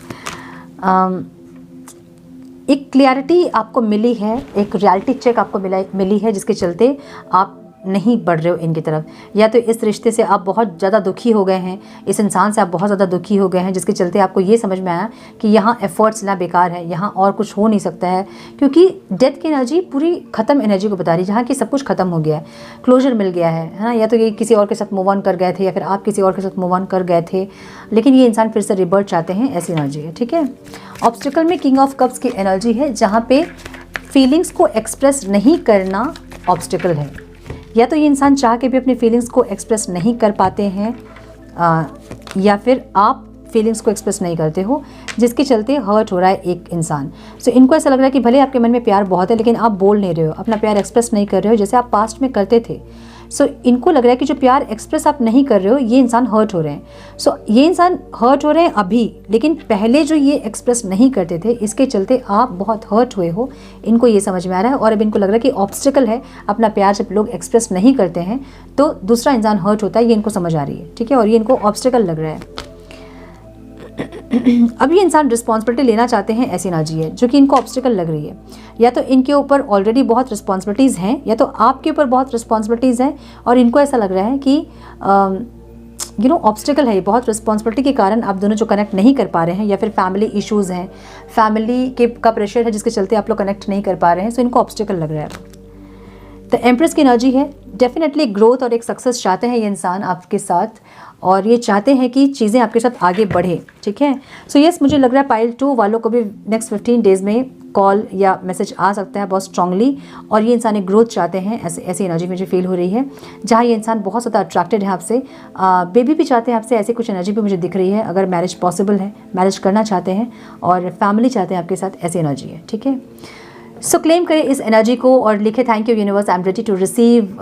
एक क्लियरिटी आपको मिली है, एक रियलिटी चेक आपको मिली है, जिसके चलते आप नहीं बढ़ रहे हो इनकी तरफ। या तो इस रिश्ते से आप बहुत ज़्यादा दुखी हो गए हैं, इस इंसान से आप बहुत ज़्यादा दुखी हो गए हैं, जिसके चलते आपको ये समझ में आया कि यहाँ एफर्ट्स ना बेकार है, यहाँ और कुछ हो नहीं सकता है, क्योंकि डेथ की एनर्जी पूरी ख़त्म एनर्जी को बता रही है, जहाँ कि सब कुछ ख़त्म हो गया है, क्लोजर मिल गया है ना। या तो ये किसी और के साथ मूव ऑन कर गए थे, या फिर आप किसी और के साथ मूव ऑन कर गए थे, लेकिन ये इंसान फिर से रिबर्थ चाहते हैं, ऐसी एनर्जी है। ठीक है, ऑब्स्टिकल में किंग ऑफ कप्स की एनर्जी है, जहाँ पे फीलिंग्स को एक्सप्रेस नहीं करना ऑब्स्टिकल है। या तो ये इंसान चाह के भी अपनी फीलिंग्स को एक्सप्रेस नहीं कर पाते हैं, या फिर आप फीलिंग्स को एक्सप्रेस नहीं करते हो, जिसके चलते हर्ट हो रहा है एक इंसान। सो इनको ऐसा लग रहा है कि भले आपके मन में प्यार बहुत है, लेकिन आप बोल नहीं रहे हो, अपना प्यार एक्सप्रेस नहीं कर रहे हो जैसे आप पास्ट में करते थे। सो इनको लग रहा है कि जो प्यार एक्सप्रेस आप नहीं कर रहे हो, ये इंसान हर्ट हो रहे हैं। सो ये इंसान हर्ट हो रहे हैं अभी, लेकिन पहले जो ये एक्सप्रेस नहीं करते थे, इसके चलते आप बहुत हर्ट हुए हो, इनको ये समझ में आ रहा है। और अब इनको लग रहा है कि ऑब्स्टिकल है, अपना प्यार जब लोग एक्सप्रेस नहीं करते हैं तो दूसरा इंसान हर्ट होता है, ये इनको समझ आ रही है। ठीक है, और ये इनको ऑब्स्टिकल लग रहा है। अब ये इंसान रिस्पॉन्सिबिलिटी लेना चाहते हैं, ऐसी एनर्जी है जो कि इनको ऑब्स्टिकल लग रही है। या तो इनके ऊपर ऑलरेडी बहुत रिस्पॉन्सिबिलिटीज़ हैं, या तो आपके ऊपर बहुत रिस्पॉन्सिबिलिटीज़ हैं, और इनको ऐसा लग रहा है कि ऑब्स्टिकल है ये, बहुत रिस्पॉन्सिबिलिटी के कारण आप दोनों जो कनेक्ट नहीं कर पा रहे हैं, या फिर फैमिली इश्यूज़ हैं, फैमिली का प्रेशर है जिसके चलते आप लोग कनेक्ट नहीं कर पा रहे हैं। सो इनको ऑब्स्टिकल लग रहा है। तो एम्प्रेस की एनर्जी है, डेफिनेटली ग्रोथ और एक सक्सेस चाहते हैं ये इंसान आपके साथ, और ये चाहते हैं कि चीज़ें आपके साथ आगे बढ़े। ठीक है, सो यस, मुझे लग रहा है पाइल 2 वालों को भी नेक्स्ट 15 डेज़ में कॉल या मैसेज आ सकता है बहुत स्ट्रांगली, और ये इंसान एक ग्रोथ चाहते हैं, ऐसी एनर्जी मुझे फील हो रही है, जहाँ ये इंसान बहुत ज़्यादा अट्रैक्टेड है आपसे, बेबी भी चाहते हैं आपसे, ऐसी कुछ एनर्जी भी मुझे दिख रही है। अगर मैरिज पॉसिबल है, मैरिज करना चाहते हैं, और फैमिली चाहते हैं आपके साथ, ऐसी एनर्जी है। ठीक है, सो क्लेम करें इस एनर्जी को और लिखे thank you universe, I am ready to receive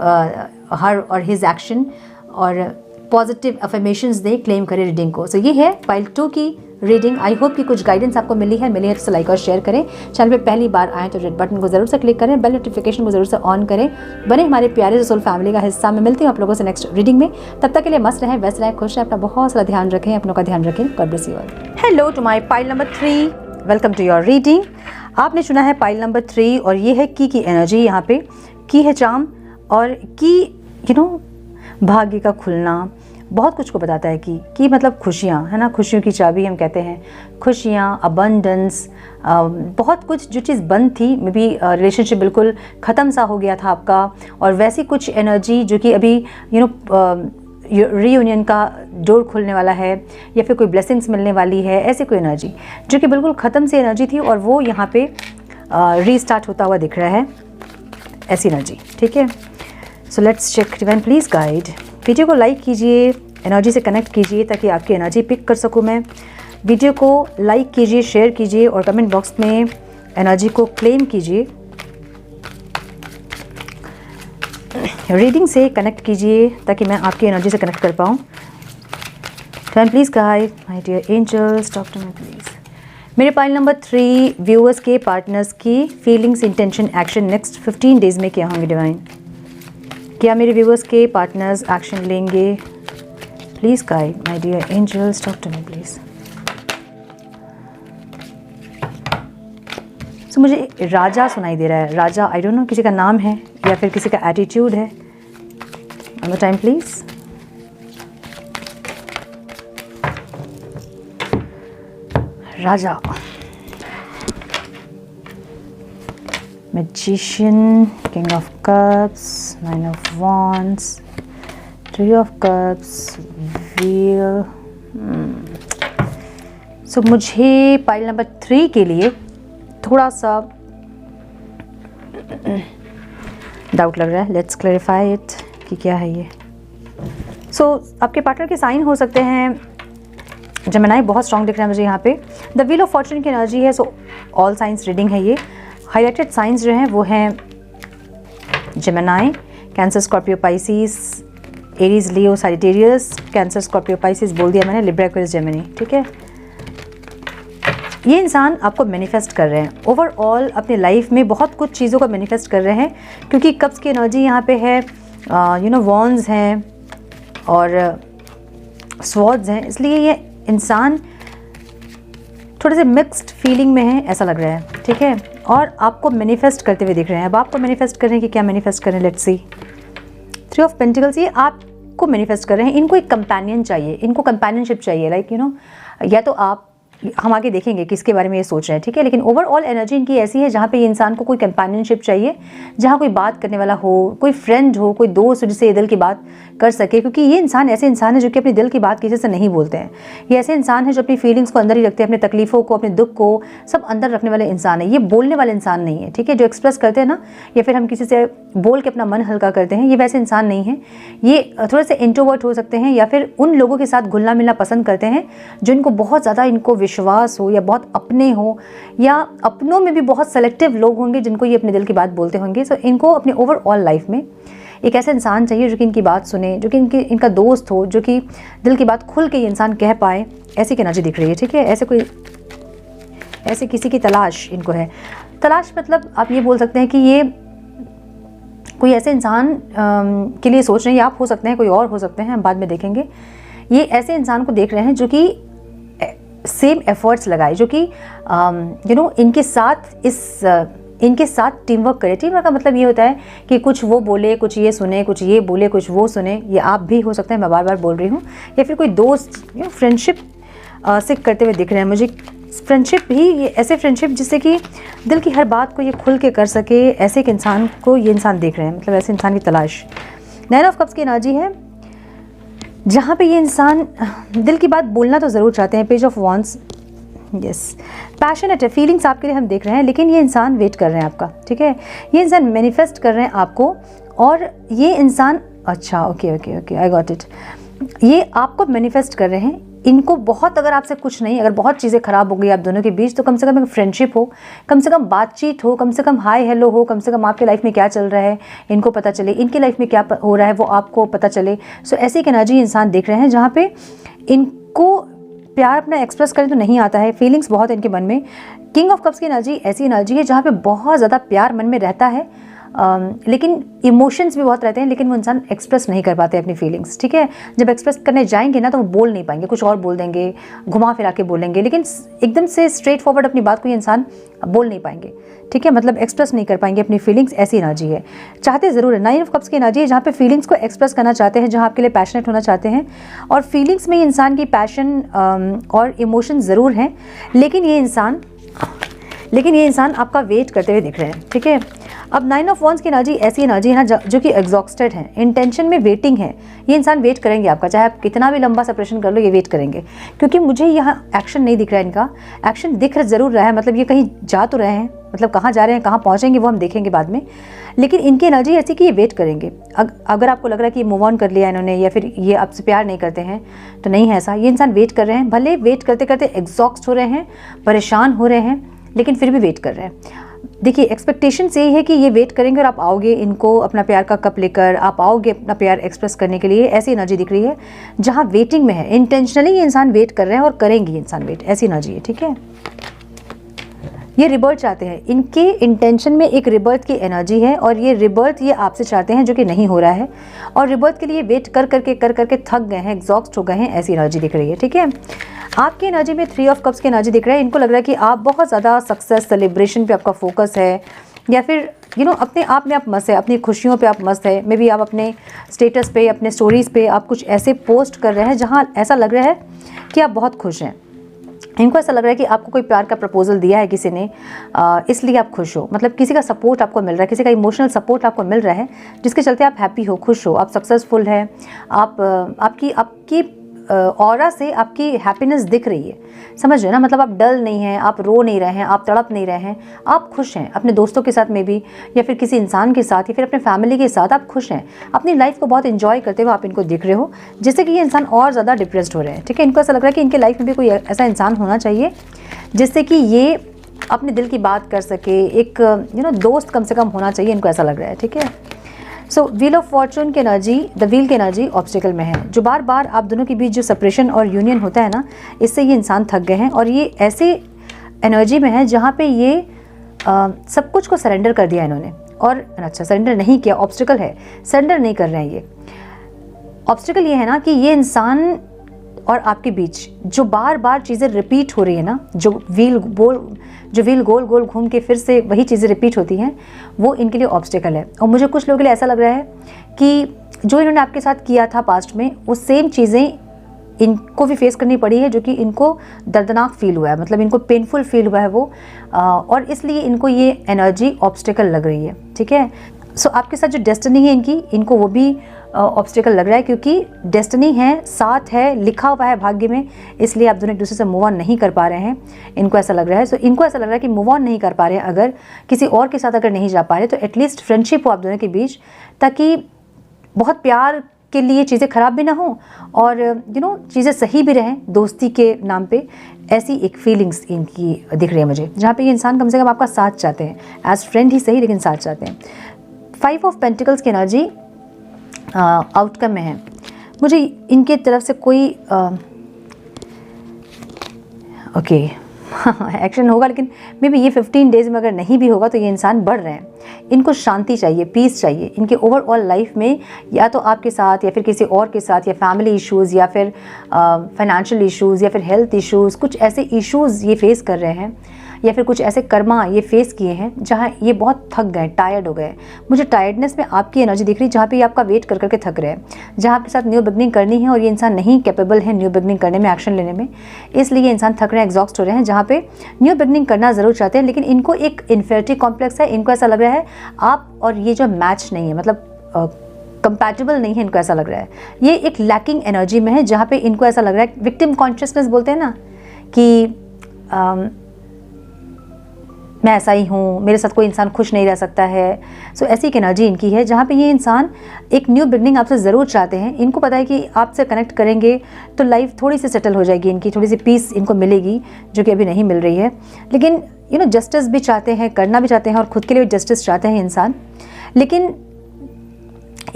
her और हिज एक्शन, और पॉजिटिव अफर्मेशंस दें, क्लेम करें रीडिंग को। सो ये है पाइल 2 की रीडिंग। आई होप कि कुछ गाइडेंस आपको मिली है तो लाइक और शेयर करें। चैनल पे पहली बार आएँ तो रेड बटन को ज़रूर से क्लिक करें, बेल नोटिफिकेशन को ज़रूर से ऑन करें, बने हमारे प्यारे सोल फैमिली का हिस्सा। मैं मिलती हूँ आप लोगों से नेक्स्ट रीडिंग में, तब तक के लिए मस्त रहें, व्यस्त रहें, खुश रहें, अपना बहुत सारा ध्यान रखें, अपनों का ध्यान रखें। God bless you all. Hello to my pile number 3, welcome to your reading. आपने चुना है पाइल नंबर 3, और ये है की एनर्जी। यहाँ पे की है चार्म, और की भाग्य का खुलना, बहुत कुछ को बताता है कि मतलब खुशियाँ, है ना, खुशियों की चाबी हम कहते हैं, खुशियाँ, अबंडेंस, बहुत कुछ जो चीज़ बंद थी, मे बी रिलेशनशिप बिल्कुल ख़त्म सा हो गया था आपका, और वैसी कुछ एनर्जी जो कि अभी रीयूनियन का डोर खुलने वाला है, या फिर कोई ब्लेसिंग्स मिलने वाली है, ऐसी कोई एनर्जी जो कि बिल्कुल ख़त्म सी एनर्जी थी, और वो यहाँ पे रीस्टार्ट होता हुआ दिख रहा है, ऐसी एनर्जी। ठीक है, so let's check divine please guide. Video को लाइक कीजिए, एनर्जी से कनेक्ट कीजिए ताकि आपकी एनर्जी पिक कर सकूँ मैं। वीडियो को लाइक कीजिए, शेयर कीजिए, और कमेंट बॉक्स में एनर्जी को क्लेम कीजिए रीडिंग से कनेक्ट कीजिए ताकि मैं आपकी एनर्जी से कनेक्ट कर पाऊँ। Time please guide my dear angels, talk to me please. मेरे पाइल नंबर 3 व्यूअर्स के पार्टनर्स की feelings, intention, action next 15 days में क्या होंगे डिवाइन? क्या मेरे व्यूअर्स के पार्टनर्स एक्शन लेंगे? Please guide my dear angels, talk to me please. So मुझे राजा सुनाई दे रहा है। राजा, आई डोंट नो किसी का नाम है या फिर किसी का एटीट्यूड है। One time please. राजा, magician, king of cups, 9 of wands, 3 of cups, wheel. So मुझे पाइल नंबर 3 के लिए थोड़ा सा डाउट लग रहा है। लेट्स क्लैरिफाई इट कि क्या है ये। सो आपके पार्टनर के साइन हो सकते हैं जेमिनी, बहुत स्ट्रॉन्ग दिख रहा है मुझे यहाँ पे। द व्हील ऑफ फॉर्चून की एनर्जी है। सो ऑल साइंस रीडिंग है ये। हाईलाइटेड साइंस जो हैं वो हैं Gemini, Cancer, Scorpio, Pisces, Aries, Leo, Sagittarius. Cancer, Scorpio, Pisces बोल दिया मैंने, लिब्रा, एक्वेरियस, जेमिनी। ठीक है, ये इंसान आपको मैनिफेस्ट कर रहे हैं। ओवरऑल अपनी लाइफ में बहुत कुछ चीज़ों को मैनिफेस्ट कर रहे हैं क्योंकि कप्स की एनर्जी यहाँ पे है, वॉन्ड्स हैं और स्वॉर्ड्स हैं, इसलिए ये इंसान थोड़े से मिक्स्ड फीलिंग में है ऐसा लग रहा है। ठीक है, और आपको मैनिफेस्ट करते हुए दिख रहे हैं। अब आपको मैनिफेस्ट कर रहे हैं कि क्या मैनिफेस्ट करें, लेट्स सी। 3 ऑफ पेंटिकल्स, ये आपको मैनिफेस्ट कर रहे हैं। इनको एक कंपेनियन चाहिए, इनको कंपेनियनशिप चाहिए, लाइक या तो आप, हम आगे देखेंगे किसके बारे में ये सोच रहे हैं। ठीक है, लेकिन ओवरऑल एनर्जी इनकी ऐसी है जहाँ पे ये इंसान को कोई कंपेनियनशिप चाहिए, जहाँ कोई बात करने वाला हो, कोई फ्रेंड हो, कोई दोस्त जिससे दिल की बात कर सके, क्योंकि ये इंसान ऐसे इंसान है जो कि अपने दिल की बात किसी से नहीं बोलते हैं। ये ऐसे इंसान है जो अपनी फीलिंग्स को अंदर ही रखते हैं, अपनी तकलीफ़ों को, अपने दुख को सब अंदर रखने वाले इंसान है। ये बोलने वाले इंसान नहीं है। ठीक है, जो एक्सप्रेस करते हैं ना, या फिर हम किसी से बोल के अपना मन हल्का करते हैं, ये वैसे इंसान नहीं है। ये थोड़े से इंट्रोवर्ट हो सकते हैं या फिर उन लोगों के साथ घुलना मिलना पसंद करते हैं जिनको बहुत ज़्यादा इनको विश्वास हो या बहुत अपने हो, या अपनों में भी बहुत सेलेक्टिव लोग होंगे जिनको ये अपने दिल की बात बोलते होंगे। सो इनको अपने ओवरऑल लाइफ में एक ऐसा इंसान चाहिए जो कि इनकी बात सुने, जो कि इनका दोस्त हो, जो कि दिल की बात खुल के ये इंसान कह पाए। ऐसी की एनर्जी दिख रही है। ठीक है, ऐसे किसी की तलाश इनको है। तलाश मतलब आप ये बोल सकते हैं कि ये कोई ऐसे इंसान के लिए सोच रहे हैं, या आप हो सकते हैं, कोई और हो सकते हैं, हम बाद में देखेंगे। ये ऐसे इंसान को देख रहे हैं जो कि सेम एफर्ट्स लगाए, जो कि इनके साथ टीम वर्क करे। टीम वर्क का मतलब ये होता है कि कुछ वो बोले, कुछ ये सुने, कुछ ये बोले, कुछ वो सुने। ये आप भी हो सकते हैं, मैं बार बार बोल रही हूँ, या फिर कोई दोस्त फ्रेंडशिप से करते हुए दिख रहे हैं मुझे। फ्रेंडशिप भी ये ऐसे फ्रेंडशिप जिससे कि दिल की हर बात को ये खुल के कर सके, ऐसे एक इंसान को ये इंसान देख रहे हैं, मतलब ऐसे इंसान की तलाश। 9 ऑफ कप्स की एनर्जी है जहाँ पे ये इंसान दिल की बात बोलना तो ज़रूर चाहते हैं। Page of wands, yes, passionate है, फीलिंग्स आपके लिए हम देख रहे हैं, लेकिन ये इंसान वेट कर रहे हैं आपका। ठीक है, ये इंसान मैनिफेस्ट कर रहे हैं आपको, और ये इंसान, अच्छा ओके, आई गॉट इट, ये आपको मैनिफेस्ट कर रहे हैं। इनको बहुत, अगर आपसे कुछ नहीं, अगर बहुत चीज़ें ख़राब हो गई आप दोनों के बीच, तो कम से कम एक फ्रेंडशिप हो, कम से कम बातचीत हो, कम से कम हाय हेलो हो, कम से कम आपके लाइफ में क्या चल रहा है इनको पता चले, इनकी लाइफ में क्या हो रहा है वो आपको पता चले। सो ऐसी एक एनर्जी इंसान देख रहे हैं जहाँ पे इनको प्यार अपना एक्सप्रेस करें तो नहीं आता है, फीलिंग्स बहुत है इनके मन में। किंग ऑफ कप्स की एनर्जी ऐसी एनर्जी है जहाँ पे बहुत ज़्यादा प्यार मन में रहता है, लेकिन इमोशंस भी बहुत रहते हैं, लेकिन वो इंसान एक्सप्रेस नहीं कर पाते अपनी फीलिंग्स। ठीक है, जब एक्सप्रेस करने जाएंगे ना तो वो बोल नहीं पाएंगे, कुछ और बोल देंगे, घुमा फिरा के बोलेंगे, लेकिन एकदम से स्ट्रेट फॉरवर्ड अपनी बात को ये इंसान बोल नहीं पाएंगे। ठीक है, मतलब एक्सप्रेस नहीं कर पाएंगे अपनी फीलिंग्स। ऐसी एनर्जी है, चाहते ज़रूर है। 9 ऑफ कप्स की एनर्जी है जहाँ पे फीलिंग्स को एक्सप्रेस करना चाहते हैं, जहाँ आपके लिए पैशनेट होना चाहते हैं, और फीलिंग्स में इंसान की पैशन और इमोशन ज़रूर हैं, लेकिन ये इंसान आपका वेट करते हुए दिख रहे हैं। ठीक है, अब 9 ऑफ वॉन्ड्स की एनर्जी ऐसी एनर्जी है ना जो कि एग्जॉस्टेड है, इंटेंशन में वेटिंग है। ये इंसान वेट करेंगे आपका, चाहे आप कितना भी लंबा सेपरेशन कर लो, ये वेट करेंगे, क्योंकि मुझे यहाँ एक्शन नहीं दिख रहा है। इनका एक्शन दिख ज़रूर रहा है, मतलब ये कहीं जा तो रहे हैं, मतलब कहाँ जा रहे हैं, कहाँ पहुँचेंगे वो हम देखेंगे बाद में, लेकिन इनकी एनर्जी ऐसी कि ये वेट करेंगे। अगर आपको लग रहा है कि ये मूव ऑन कर लिया इन्होंने, या फिर ये आपसे प्यार नहीं करते हैं, तो नहीं है ऐसा। ये इंसान वेट कर रहे हैं, भले वेट करते करते एग्जॉस्ट हो रहे हैं, परेशान हो रहे हैं, लेकिन फिर भी वेट कर रहे हैं। देखिए एक्सपेक्टेशन यही है कि ये वेट करेंगे और आप आओगे इनको अपना प्यार का कप लेकर, आप आओगे अपना प्यार एक्सप्रेस करने के लिए, ऐसी एनर्जी दिख रही है। जहाँ वेटिंग में है, इंटेंशनली ये इंसान वेट कर रहे हैं और करेंगे इंसान वेट, ऐसी एनर्जी है, ठीक है। ये रिबर्थ चाहते हैं, इनके इंटेंशन में एक रिबर्थ की एनर्जी है और ये रिबर्थ ये आपसे चाहते हैं जो कि नहीं हो रहा है, और रिबर्थ के लिए वेट कर करके थक गए हैं, एग्जॉस्ट हो गए हैं, ऐसी एनर्जी दिख रही है, ठीक है। आपकी एनर्जी में 3 ऑफ कप्स की एनर्जी दिख रहा है। इनको लग रहा है कि आप बहुत ज़्यादा सक्सेस सेलिब्रेशन पे आपका फोकस है, या फिर अपने आप में आप मस्त है, अपनी खुशियों पे आप मस्त है। मे बी आप अपने स्टेटस पे, अपने स्टोरीज़ पे आप कुछ ऐसे पोस्ट कर रहे हैं जहाँ ऐसा लग रहा है कि आप बहुत खुश हैं। इनको ऐसा लग रहा है कि आपको कोई प्यार का प्रपोजल दिया है किसी ने, इसलिए आप खुश हो, मतलब किसी का सपोर्ट आपको मिल रहा है, किसी का इमोशनल सपोर्ट आपको मिल रहा है, जिसके चलते आप हैप्पी हो, खुश हो, आप सक्सेसफुल है, आपकी ऑरा से आपकी हैप्पीनेस दिख रही है, समझ रहे हैं ना। मतलब आप डल नहीं हैं, आप रो नहीं रहे हैं, आप तड़प नहीं रहे हैं, आप खुश हैं अपने दोस्तों के साथ में भी, या फिर किसी इंसान के साथ, या फिर अपने फैमिली के साथ आप खुश हैं, अपनी लाइफ को बहुत एंजॉय करते हुए आप इनको दिख रहे हो, जिससे कि ये इंसान और ज़्यादा डिप्रेस्ड हो रहे हैं, ठीक है। इनको ऐसा लग रहा है कि इनके लाइफ में भी कोई ऐसा इंसान होना चाहिए जिससे कि ये अपने दिल की बात कर सके, एक दोस्त कम से कम होना चाहिए, इनको ऐसा लग रहा है, ठीक है। सो व्हील ऑफ फॉर्चून की एनर्जी, द व्हील की एनर्जी ऑब्स्टिकल में है, जो बार बार आप दोनों के बीच जो सेपरेशन और यूनियन होता है ना, इससे ये इंसान थक गए हैं, और ये ऐसे एनर्जी में है जहाँ पे ये सब कुछ को सरेंडर कर दिया इन्होंने, और अच्छा सरेंडर नहीं किया, ऑब्स्टिकल है, सरेंडर नहीं कर रहे हैं ये। ऑब्स्टिकल ये है ना कि ये इंसान और आपके बीच जो बार बार चीज़ें रिपीट हो रही है ना, जो व्हील गोल गोल घूम के फिर से वही चीज़ें रिपीट होती हैं, वो इनके लिए ऑब्स्टिकल है। और मुझे कुछ लोगों के लिए ऐसा लग रहा है कि जो इन्होंने आपके साथ किया था पास्ट में, वो सेम चीज़ें इनको भी फेस करनी पड़ी है, जो कि इनको दर्दनाक फील हुआ है, मतलब इनको पेनफुल फील हुआ है वो, और इसलिए इनको ये एनर्जी ऑब्स्टिकल लग रही है, ठीक है। सो आपके साथ जो डेस्टिनी है इनको वो भी ऑब्स्टिकल लग रहा है, क्योंकि डेस्टिनी है, साथ है, लिखा हुआ है भाग्य में, इसलिए आप दोनों एक दूसरे से मूव ऑन नहीं कर पा रहे हैं, इनको ऐसा लग रहा है। सो इनको ऐसा लग रहा है कि मूव ऑन नहीं कर पा रहे हैं, अगर किसी और के साथ अगर नहीं जा पा रहे तो एटलीस्ट फ्रेंडशिप हो आप दोनों के बीच, ताकि बहुत प्यार के लिए चीज़ें ख़राब भी ना हो और चीज़ें सही भी रहें दोस्ती के नाम पे, ऐसी एक फीलिंग्स इनकी दिख रही है मुझे, जहाँ पे ये इंसान कम से कम आपका साथ चाहते हैं, एज फ्रेंड ही सही लेकिन साथ चाहते हैं। 5 ऑफ पेंटिकल्स की एनर्जी आउटकम में है, मुझे इनके तरफ से कोई ओके एक्शन होगा, लेकिन मे बी ये 15 डेज में अगर नहीं भी होगा तो ये इंसान बढ़ रहे हैं, इनको शांति चाहिए, पीस चाहिए इनके ओवरऑल लाइफ में, या तो आपके साथ या फिर किसी और के साथ, या फैमिली इश्यूज़, या फिर फाइनेंशियल इश्यूज़, या फिर हेल्थ इश्यूज़, कुछ ऐसे इश्यूज़ ये फेस कर रहे हैं, या फिर कुछ ऐसे कर्मा ये फेस किए हैं जहाँ ये बहुत थक गए, टायर्ड हो गए। मुझे टायर्डनेस में आपकी एनर्जी दिख रही है, जहाँ पे ये आपका वेट कर करके थक रहे हैं, जहाँ आपके साथ न्यू बिगनिंग करनी है और ये इंसान नहीं कैपेबल है न्यू बिगनिंग करने में, एक्शन लेने में, इसलिए ये इंसान थक रहे हैं, एग्जॉस्ट हो रहे हैं, जहाँ पे न्यू बिगनिंग करना ज़रूर चाहते हैं, लेकिन इनको एक इन्फेरिटी कॉम्प्लेक्स है। इनको ऐसा लग रहा है आप और ये जो मैच नहीं है, मतलब कंपैटिबल नहीं है, इनको ऐसा लग रहा है। ये एक लैकिंग एनर्जी में है, जहाँ पे इनको ऐसा लग रहा है, विक्टिम कॉन्शियसनेस बोलते हैं ना, कि मैं ऐसा ही हूँ, मेरे साथ कोई इंसान खुश नहीं रह सकता है। सो ऐसी एक एनर्जी इनकी है, जहाँ पे ये इंसान एक न्यू बिगनिंग आपसे ज़रूर चाहते हैं। इनको पता है कि आपसे कनेक्ट करेंगे तो लाइफ थोड़ी सी सेटल हो जाएगी, इनकी थोड़ी सी पीस इनको मिलेगी, जो कि अभी नहीं मिल रही है। लेकिन जस्टिस भी चाहते हैं, करना भी चाहते हैं, और खुद के लिए जस्टिस चाहते हैं इंसान, लेकिन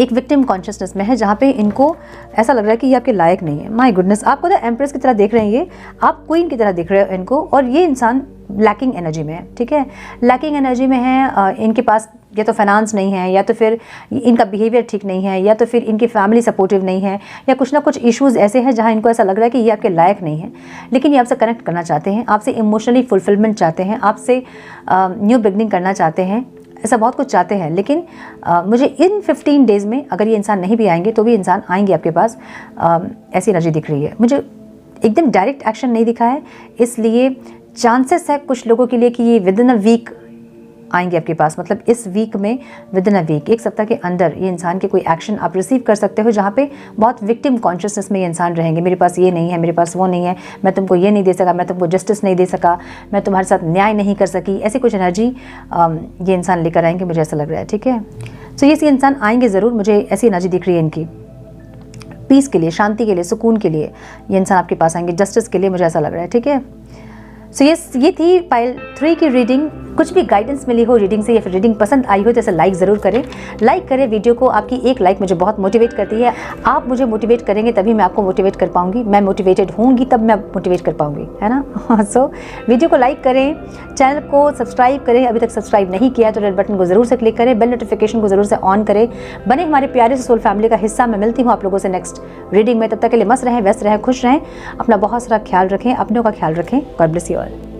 एक विक्टिम कॉन्शियसनेस में है, जहाँ पे इनको ऐसा लग रहा है कि ये आपके लायक नहीं है। माय गुडनेस, आपको तो एम्प्रेस की तरह देख रहे हैं, ये आप क्वीन की तरह देख रहे हो इनको, और ये इंसान लैकिंग एनर्जी में है, ठीक है, लैकिंग एनर्जी में है। इनके पास या तो फाइनेंस नहीं है, या तो फिर इनका बिहेवियर ठीक नहीं है, या तो फिर इनकी फैमिली सपोर्टिव नहीं है, या कुछ ना कुछ इश्यूज़ ऐसे हैं जहाँ इनको ऐसा लग रहा है कि ये आपके लायक नहीं है, लेकिन ये आपसे कनेक्ट करना चाहते हैं, आपसे इमोशनली फुलफिलमेंट चाहते हैं, आपसे न्यू बिगनिंग करना चाहते हैं, ऐसा बहुत कुछ चाहते हैं। लेकिन मुझे इन 15 डेज़ में अगर ये इंसान नहीं भी आएंगे तो भी इंसान आएंगे आपके पास, ऐसी एनर्जी दिख रही है मुझे। एकदम डायरेक्ट एक्शन नहीं दिखा है, इसलिए चांसेस है कुछ लोगों के लिए कि ये विद इन अ वीक आएंगे आपके पास, मतलब इस वीक में, विद इन अ वीक, एक सप्ताह के अंदर ये इंसान के कोई एक्शन आप रिसीव कर सकते हो, जहाँ पे बहुत विक्टिम कॉन्शियसनेस में ये इंसान रहेंगे। मेरे पास ये नहीं है, मेरे पास वो नहीं है, मैं तुमको ये नहीं दे सका, मैं तुमको जस्टिस नहीं दे सका, मैं तुम्हारे साथ न्याय नहीं कर सकी, ऐसी कुछ एनर्जी ये इंसान लेकर आएंगे, मुझे ऐसा लग रहा है, ठीक है। सो ये इंसान आएंगे ज़रूर, मुझे ऐसी एनर्जी दिख रही है इनकी, पीस के लिए, शांति के लिए, सुकून के लिए ये इंसान आपके पास आएंगे, जस्टिस के लिए, मुझे ऐसा लग रहा है, ठीक है। सो ये थी पाइल 3 की रीडिंग। कुछ भी गाइडेंस मिली हो रीडिंग से या फिर रीडिंग पसंद आई हो तो इसे लाइक ज़रूर करें। लाइक करें वीडियो को, आपकी एक लाइक मुझे बहुत मोटिवेट करती है। आप मुझे मोटिवेट करेंगे तभी मैं आपको मोटिवेट कर पाऊंगी, मैं मोटिवेटेड होंगी तब मैं मोटिवेट कर पाऊंगी, है ना। सो वीडियो को लाइक करें, चैनल को सब्सक्राइब करें, अभी तक सब्सक्राइब नहीं किया तो रेड बटन को ज़रूर से क्लिक करें, बेल नोटिफिकेशन को ज़रूर से ऑन करें। बने हमारे प्यारे से सोल फैमिली का हिस्सा। मैं मिलती हूँ आप लोगों से नेक्स्ट रीडिंग में। तब तक के लिए मस्त रहें, व्यस्त रहें, खुश रहें, अपना बहुत सारा ख्याल रखें, अपनों का ख्याल रखें। God bless you all.